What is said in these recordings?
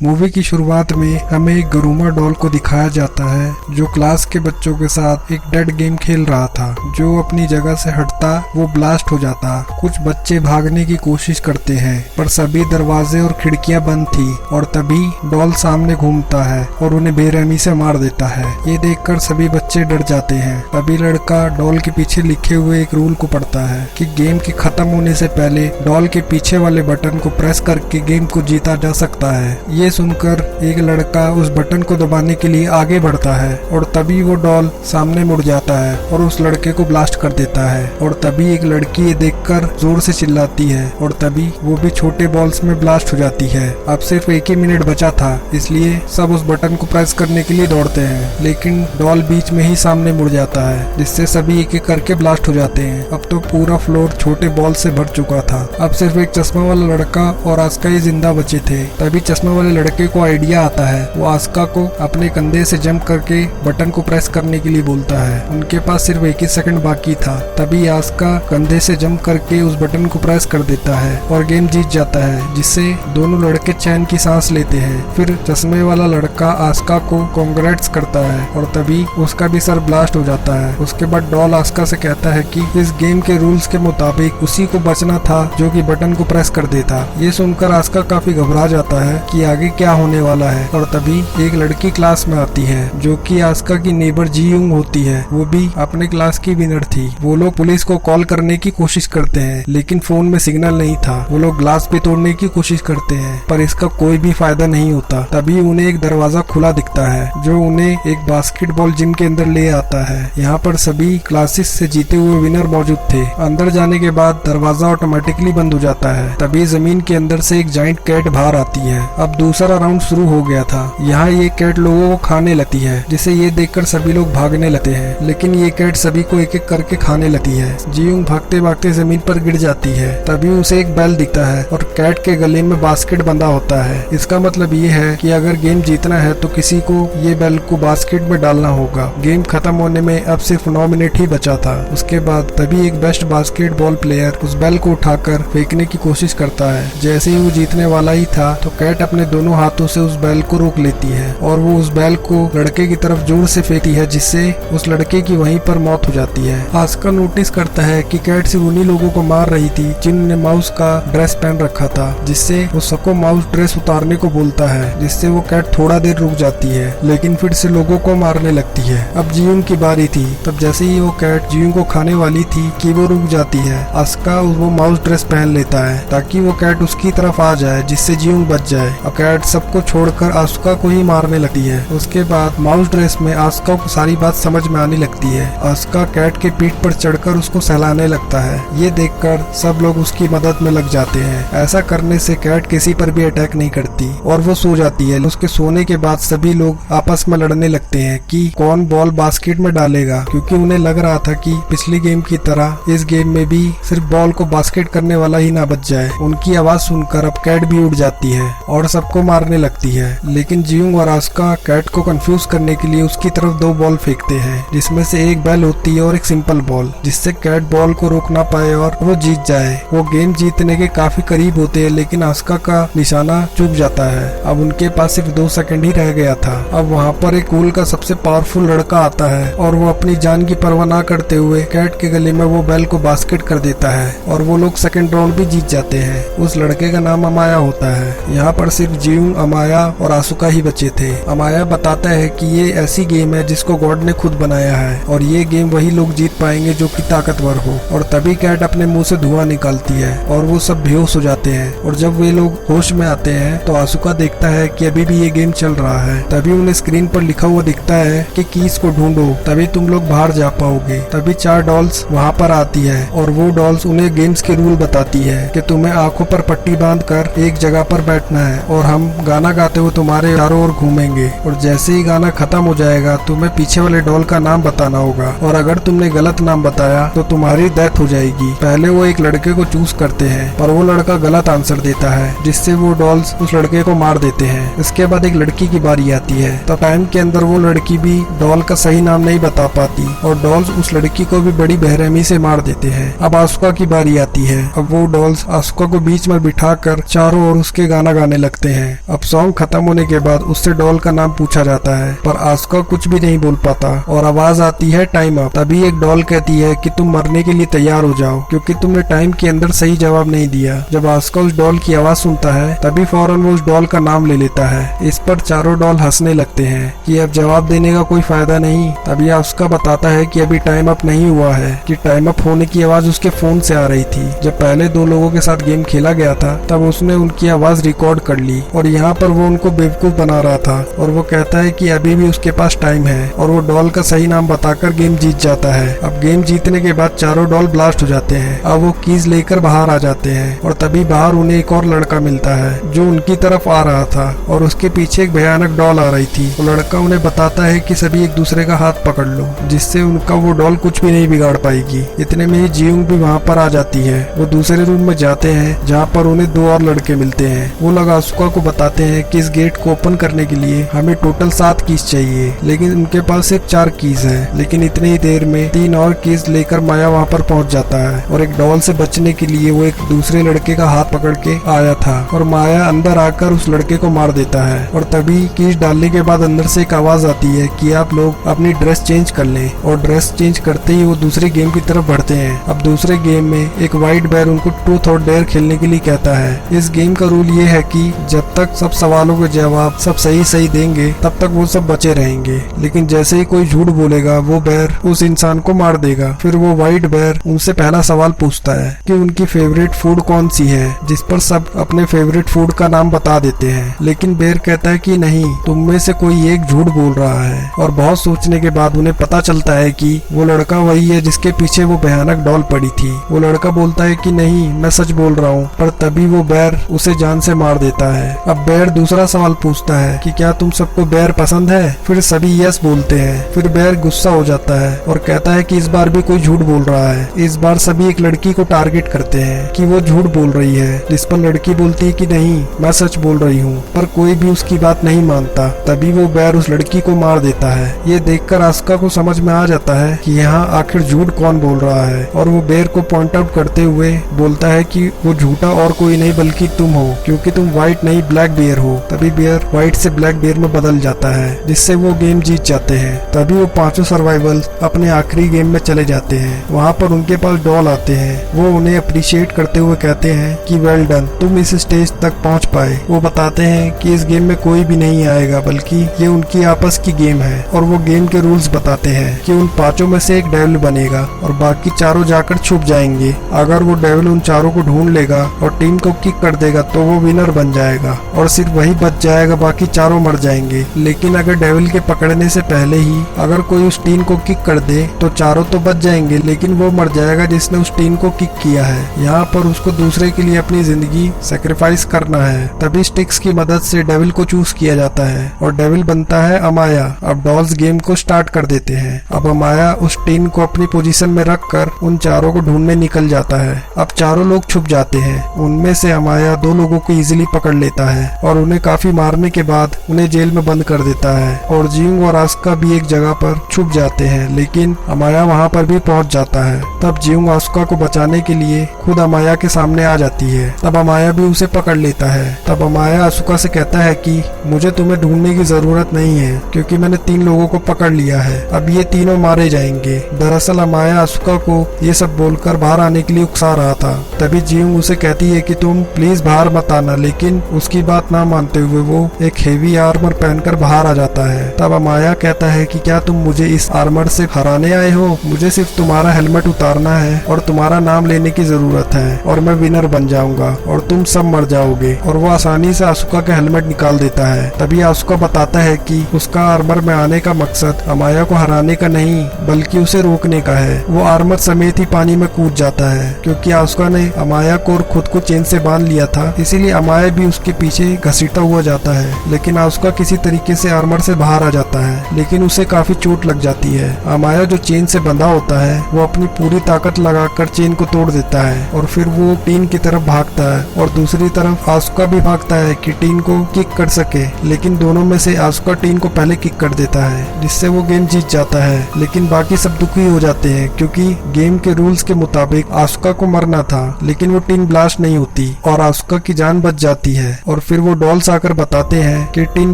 Movie की शुरुआत में हमें एक गरुमा डॉल को दिखाया जाता है जो क्लास के बच्चों के साथ एक डेड गेम खेल रहा था। जो अपनी जगह से हटता वो ब्लास्ट हो जाता। कुछ बच्चे भागने की कोशिश करते हैं पर सभी दरवाजे और खिड़कियां बंद थी और तभी डॉल सामने घूमता है और उन्हें बेरहमी से मार देता है। ये देखकर सभी बच्चे डर जाते हैं। तभी लड़का डॉल के पीछे लिखे हुए एक रूल को पढ़ता है कि गेम के खत्म होने से पहले डॉल के पीछे वाले बटन को प्रेस करके गेम को जीता जा सकता है। ये सुनकर एक लड़का उस बटन को दबाने के लिए आगे बढ़ता है और तभी वो डॉल सामने मुड़ जाता है और उस लड़के को ब्लास्ट कर देता है। और तभी एक लड़की ये देखकर जोर से चिल्लाती है और तभी वो भी छोटे बॉल्स में ब्लास्ट हो जाती है। अब सिर्फ एक ही मिनट बचा था इसलिए सब उस बटन को प्रेस करने के लिए दौड़ते हैं, लेकिन डॉल बीच में ही सामने मुड़ जाता है जिससे सभी एक एक करके ब्लास्ट हो जाते हैं। अब तो पूरा फ्लोर छोटे बॉल से भर चुका था। अब सिर्फ एक चश्मा वाला लड़का और आस्का ही जिंदा बचे थे। तभी चश्मा वाले लड़के को आइडिया आता है। वो आस्का को अपने कंधे से जंप करके बटन को प्रेस करने के लिए बोलता है। उनके पास सिर्फ एक ही सेकंड बाकी था। तभी आस्का कंधे से जंप करके उस बटन को प्रेस कर देता है और गेम जीत जाता है, जिससे दोनों लड़के चैन की सांस लेते हैं। फिर चश्मे वाला लड़का आस्का को कांग्रेट्स करता है और तभी उसका भी सर ब्लास्ट हो जाता है। उसके बाद डॉल आस्का से कहता है कि इस गेम के रूल्स के मुताबिक उसी को बचना था जो कि बटन को प्रेस कर देता। ये सुनकर आस्का काफी घबरा जाता है कि आगे क्या होने वाला है। और तभी एक लड़की क्लास में आती है जो कि आस्का की नेबर जी यूंग होती है। वो भी अपने क्लास की विनर थी। वो लोग पुलिस को कॉल करने की कोशिश करते हैं लेकिन फोन में सिग्नल नहीं था। वो लोग ग्लास भी तोड़ने की कोशिश करते हैं पर इसका कोई भी फायदा नहीं होता। तभी उन्हें एक दरवाजा खुला दिखता है जो उन्हें एक बास्केटबॉल जिम के अंदर ले आता है। यहाँ पर सभी क्लासेस से जीते हुए विनर मौजूद थे। अंदर जाने के बाद दरवाजा ऑटोमेटिकली बंद हो जाता है। तभी जमीन के अंदर से एक जाइंट कैट बाहर आती है। अब दूसरा राउंड शुरू हो गया था। यहाँ ये कैट लोगों को खाने लगती है, जिसे ये देखकर सभी लोग भागने लगते हैं, लेकिन ये कैट सभी को एक एक करके खाने लगती है। जीयूंग भागते भागते जमीन पर गिर जाती है। तभी उसे एक बेल दिखता है और कैट के गले में बास्केट बंधा होता है। इसका मतलब ये है कि अगर गेम जीतना है तो किसी को ये बेल को बास्केट में डालना होगा। गेम खत्म होने में अब सिर्फ 9 मिनट ही बचा था। उसके बाद तभी एक बेस्ट बास्केटबॉल प्लेयर उस बेल को उठाकर फेंकने की कोशिश करता है। जैसे ही वो जीतने वाला ही था तो कैट अपने दोनों हाथों से उस बैल को रोक लेती है और वो उस बैल को लड़के की तरफ जोर से फेंकती है, जिससे उस लड़के की वहीं पर मौत हो जाती है। आस्का नोटिस करता है कि कैट सिर्फ उन्हीं लोगों को मार रही थी जिन्होंने माउस का ड्रेस पहन रखा था, जिससे वो सबको माउस ड्रेस उतारने को बोलता है, जिससे वो कैट थोड़ा देर रुक जाती है लेकिन फिर से लोगों को मारने लगती है। अब जीयूंग की बारी थी। तब जैसे ही वो कैट जीयूंग को खाने वाली थी कि वो रुक जाती है। आस्का वो माउस ड्रेस पहन लेता है ताकि वो कैट उसकी तरफ आ जाए, जिससे जीयूंग बच जाए। अब कैट सबको छोड़कर आस्का को ही मारने लगती है। उसके बाद माउस ड्रेस में आस्का को सारी बात समझ में आने लगती है। आस्का कैट के पीठ पर चढ़कर उसको सहलाने लगता है। ये देखकर सब लोग उसकी मदद में लग जाते हैं। ऐसा करने से कैट किसी पर भी अटैक नहीं करती और वो सो जाती है। उसके सोने के बाद सभी लोग आपस में लड़ने लगते हैं कि कौन बॉल बास्केट में डालेगा, क्योंकि उन्हें लग रहा था कि पिछली गेम की तरह इस गेम में भी सिर्फ बॉल को बास्केट करने वाला ही ना बच जाए। उनकी आवाज सुनकर अब कैट भी उठ जाती है और सबको मारने लगती है, लेकिन जीयूंग और आस्का कैट को कंफ्यूज करने के लिए उसकी तरफ 2 बॉल फेंकते हैं, जिसमें से एक बेल होती है और एक सिंपल बॉल, जिससे कैट बॉल को रोक ना पाए और वो जीत जाए। वो गेम जीतने के काफी करीब होते हैं लेकिन आस्का का निशाना चूक जाता है। अब उनके पास सिर्फ 2 सेकंड ही रह गया था। अब वहाँ पर एक स्कूल का सबसे पावरफुल लड़का आता है और वो अपनी जान की परवाह ना करते हुए कैट के गले में वो बेल को बास्केट कर देता है और वो लोग सेकंड राउंड भी जीत जाते हैं। उस लड़के का नाम अमाया होता है। यहाँ पर सिर्फ जीयूंग, अमाया और आसुका ही बचे थे। अमाया बताता है कि ये ऐसी गेम है जिसको गॉड ने खुद बनाया है और ये गेम वही लोग जीत पाएंगे जो कि ताकतवर हो। और तभी कैट अपने मुंह से धुआं निकालती है और वो सब बेहोश हो जाते हैं। और जब वे लोग होश में आते हैं तो आसुका देखता है कि अभी भी ये गेम चल रहा है। तभी उन्हें स्क्रीन पर लिखा हुआ दिखता है कि कीज को ढूंढो, तभी तुम लोग बाहर जा पाओगे। तभी 4 डॉल्स वहाँ पर आती है और वो डॉल्स उन्हें गेम्स के रूल बताती है कि तुम्हें आंखों पर पट्टी बांधकर एक जगह पर बैठना है और हम हम गाना गाते हुए तुम्हारे चारों ओर घूमेंगे और जैसे ही गाना खत्म हो जाएगा तुम्हें पीछे वाले डॉल का नाम बताना होगा और अगर तुमने गलत नाम बताया तो तुम्हारी डेथ हो जाएगी। पहले वो एक लड़के को चूज करते हैं पर वो लड़का गलत आंसर देता है जिससे वो डॉल्स उस लड़के को मार देते हैं। इसके बाद एक लड़की की बारी आती है। तो टाइम के अंदर वो लड़की भी डॉल का सही नाम नहीं बता पाती और डॉल्स उस लड़की को भी बड़ी बेरहमी से मार देते हैं। अब आसुका की बारी आती है। अब वो डॉल्स आसुका को बीच में बिठाकर चारों ओर उसके गाना गाने लगते हैं। अब सॉन्ग खत्म होने के बाद उससे डॉल का नाम पूछा जाता है पर आसुका कुछ भी नहीं बोल पाता और आवाज आती है टाइम अप। तभी एक डॉल कहती है कि तुम मरने के लिए तैयार हो जाओ क्योंकि तुमने टाइम के अंदर सही जवाब नहीं दिया। जब आसुका उस डॉल की आवाज सुनता है तभी फौरन वो उस डॉल का नाम ले लेता है। इस पर चारों डॉल हंसने लगते हैं कि अब जवाब देने का कोई फायदा नहीं। तभी आसुका बताता है कि अभी टाइम अप नहीं हुआ है कि टाइम अप होने की आवाज उसके फोन से आ रही थी। जब पहले दो लोगों के साथ गेम खेला गया था तब उसने उनकी आवाज रिकॉर्ड कर ली और यहाँ पर वो उनको बेवकूफ बना रहा था और वो कहता है कि अभी भी उसके पास टाइम है और वो डॉल का सही नाम बताकर गेम जीत जाता है। अब गेम जीतने के बाद चारों डॉल ब्लास्ट हो जाते हैं। अब वो कीज लेकर बाहर आ जाते हैं और तभी बाहर उन्हें एक और लड़का मिलता है जो उनकी तरफ आ रहा था और उसके पीछे एक भयानक डॉल आ रही थी। वो लड़का उन्हें बताता है कि सभी एक दूसरे का हाथ पकड़ लो जिससे उनका वो डॉल कुछ भी नहीं बिगाड़ पाएगी। इतने में ही जियोंग भी वहाँ पर आ जाती है। वो दूसरे रूम में जाते हैं जहाँ पर उन्हें दो और लड़के मिलते हैं। वो लोग आसुका को बताते हैं कि इस गेट को ओपन करने के लिए हमें टोटल 7 कीज चाहिए लेकिन उनके पास सिर्फ 4 कीज है। लेकिन इतनी ही देर में 3 और कीज लेकर माया वहाँ पर पहुँच जाता है और एक डॉल से बचने के लिए वो एक दूसरे लड़के का हाथ पकड़ के आया था और माया अंदर आकर उस लड़के को मार देता है। और तभी कीज डालने के बाद अंदर से एक आवाज आती है कि आप लोग अपनी ड्रेस चेंज कर लें और ड्रेस चेंज करते ही वो दूसरे गेम की तरफ बढ़ते हैं। अब दूसरे गेम में एक व्हाइट बेयर उनको ट्रूथ और डेयर खेलने के लिए कहता है। इस गेम का रूल ये है कि जब तक सब सवालों के जवाब सब सही देंगे तब तक वो सब बचे रहेंगे लेकिन जैसे ही कोई झूठ बोलेगा वो बेयर उस इंसान को मार देगा। फिर वो व्हाइट बेयर उनसे पहला सवाल पूछता है कि उनकी फेवरेट फूड कौन सी है जिस पर सब अपने फेवरेट फूड का नाम बता देते हैं लेकिन बेयर कहता है कि नहीं, तुम में से कोई एक झूठ बोल रहा है। और बहुत सोचने के बाद उन्हें पता चलता है कि वो लड़का वही है जिसके पीछे वो भयानक डॉल पड़ी थी। वो लड़का बोलता है कि नहीं, मैं सच बोल रहा हूँ, पर तभी वो बेयर उसे जान से मार देता है। अब बेयर दूसरा सवाल पूछता है कि क्या तुम सबको बेयर पसंद है? फिर सभी यस बोलते हैं। फिर बेयर गुस्सा हो जाता है और कहता है कि इस बार भी कोई झूठ बोल रहा है। इस बार सभी एक लड़की को टारगेट करते हैं कि वो झूठ बोल रही है, जिस पर लड़की बोलती है कि नहीं, मैं सच बोल रही हूँ, पर कोई भी उसकी बात नहीं मानता। तभी वो बेयर उस लड़की को मार देता है। ये देखकर आस्का को समझ में आ जाता है कि यहाँ आखिर झूठ कौन बोल रहा है और वो बेयर को पॉइंट आउट करते हुए बोलता है कि वो झूठा और कोई नहीं बल्कि तुम हो, क्योंकि तुम व्हाइट नहीं ब्लैक बेयर हो। तभी बेयर व्हाइट से ब्लैक बेयर में बदल जाता है, जिससे वो गेम जीत जाते हैं। तभी वो पांचों सर्वाइवल्स अपने आखिरी गेम में चले जाते हैं। वहाँ पर उनके पास डॉल आते हैं। वो उन्हें अप्रिशिएट करते हुए कहते हैं कि वेल डन, तुम इस स्टेज तक पहुँच पाए। वो बताते हैं कि इस गेम में कोई भी नहीं आएगा, बल्कि ये उनकी आपस की गेम है। और वो गेम के रूल्स बताते हैं कि उन पांचों में से एक डेविल बनेगा और बाकी चारों जाकर छुप जाएंगे। अगर वो डेविल उन चारों को ढूंढ लेगा और टीम को किक कर देगा तो वो विनर बन जाएगा और सिर्फ वही बच जाएगा, बाकी चारों मर जाएंगे। लेकिन अगर डेविल के पकड़ने से पहले ही अगर कोई उस टीम को किक कर दे तो चारों तो बच जाएंगे, लेकिन वो मर जाएगा जिसने उस टीम को किक किया है। यहाँ पर उसको दूसरे के लिए अपनी जिंदगी सेक्रीफाइस करना है। तभी स्टिक्स की मदद से डेविल को चूज किया जाता है और डेविल बनता है अमाया। अब डॉल्स गेम को स्टार्ट कर देते हैं। अब अमाया उस टीम को अपनी पोजीशन में रखकर उन चारों को ढूंढने निकल जाता है। अब चारों लोग छुप जाते हैं। उनमें से अमाया 2 लोगों को इजीली पकड़ लेता है और उन्हें काफी मारने के बाद उन्हें जेल में बंद कर देता है। और जियोंग और आस्का भी एक जगह पर छुप जाते हैं, लेकिन अमाया वहाँ पर भी पहुँच जाता है। तब जियोंग आस्का को बचाने के लिए खुद अमाया के सामने आ जाती है। तब अमाया भी उसे पकड़ लेता है। तब अमाया आस्का से कहता है कि मुझे तुम्हें ढूंढने की जरूरत नहीं है, क्योंकि मैंने 3 लोगों को पकड़ लिया है। अब ये तीनों मारे जाएंगे। दरअसल अमाया आस्का को ये सब बोलकर बाहर आने के लिए उकसा रहा था। तभी जियोंग उसे कहती है कि तुम प्लीज बाहर मत आना, लेकिन उसकी बात ना मानते हुए वो एक हेवी आर्मर पहनकर बाहर आ जाता है। तब अमाया कहता है कि क्या तुम मुझे इस आर्मर से हराने आए हो? मुझे सिर्फ तुम्हारा हेलमेट उतारना है और तुम्हारा नाम लेने की जरूरत है और मैं विनर बन जाऊंगा और तुम सब मर जाओगे। और वो आसानी से आसुका का हेलमेट निकाल देता है। तभी आसुका बताता है कि उसका आर्मर में आने का मकसद अमाया को हराने का नहीं, बल्कि उसे रोकने का है। वो आर्मर समेत ही पानी में कूद जाता है, क्योंकि आसुका ने अमाया को और खुद को चेन से बांध लिया था, इसीलिए अमाया भी उसके पीछे पीछे घसीटा हुआ जाता है, लेकिन आसुका किसी तरीके से आर्मर से बाहर आ जाता है, लेकिन उसे काफी चोट लग जाती है। अमाया जो चेन से बंधा होता है वो अपनी पूरी ताकत लगाकर चेन को तोड़ देता है और फिर वो टीन की तरफ भागता है और दूसरी तरफ आसुका भी भागता है कि टीन को किक कर सके, लेकिन दोनों में से आसुका टीन को पहले किक कर देता है, जिससे वो गेम जीत जाता है। लेकिन बाकी सब दुखी हो जाते हैं क्योंकि गेम के रूल्स के मुताबिक आसुका को मरना था, लेकिन वो टीन ब्लास्ट नहीं होती और आसुका की जान बच जाती है। और फिर वो डॉल्स आकर बताते हैं कि टीन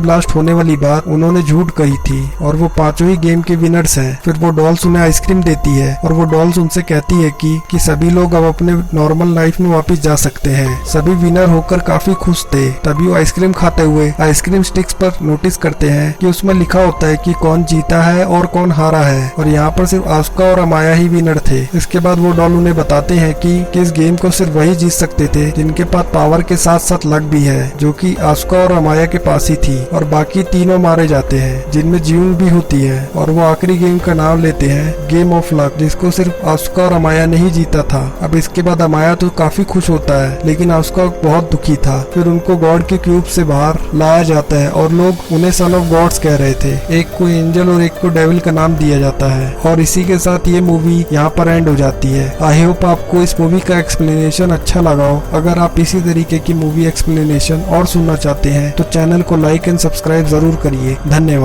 ब्लास्ट होने वाली बात उन्होंने झूठ कही थी और वो पांचों ही गेम के विनर्स हैं। फिर वो डॉल्स उन्हें आइसक्रीम देती है और वो डॉल्स उनसे कहती है कि सभी लोग अब अपने नॉर्मल लाइफ में वापस जा सकते हैं। सभी विनर होकर काफी खुश थे। तभी वो आइसक्रीम खाते हुए आइसक्रीम स्टिक्स पर नोटिस करते हैं कि उसमें लिखा होता है कि कौन जीता है और कौन हारा है, और यहाँ पर सिर्फ आसुका और अमाया ही विनर थे। इसके बाद वो डॉल उन्हें बताते हैं कि इस गेम को सिर्फ वही जीत सकते थे जिनके पास पावर के साथ साथ लक भी है, जो कि आसुका और अमाया के पास ही थी, और बाकी तीनों मारे जाते हैं जिनमें जीवन भी होती है। और वो आखिरी गेम का नाम लेते हैं गेम ऑफ लक, जिसको सिर्फ आसुका और अमाया ने ही जीता था। अब इसके बाद अमाया तो काफी खुश होता है, लेकिन आसुका बहुत दुखी था। फिर उनको गॉड के क्यूब से बाहर लाया जाता है और लोग उन्हें सन ऑफ गॉड्स कह रहे थे। एक को एंजल और एक को डेविल का नाम दिया जाता है। और इसी के साथ ये मूवी यहाँ पर एंड हो जाती है। आई होप आपको इस मूवी का एक्सप्लेनेशन अच्छा लगा हो। अगर आप इसी तरीके की मूवी एक्सप्लेनेशन और सुनना चाहते हैं तो चैनल को लाइक एंड सब्सक्राइब जरूर करिए। धन्यवाद।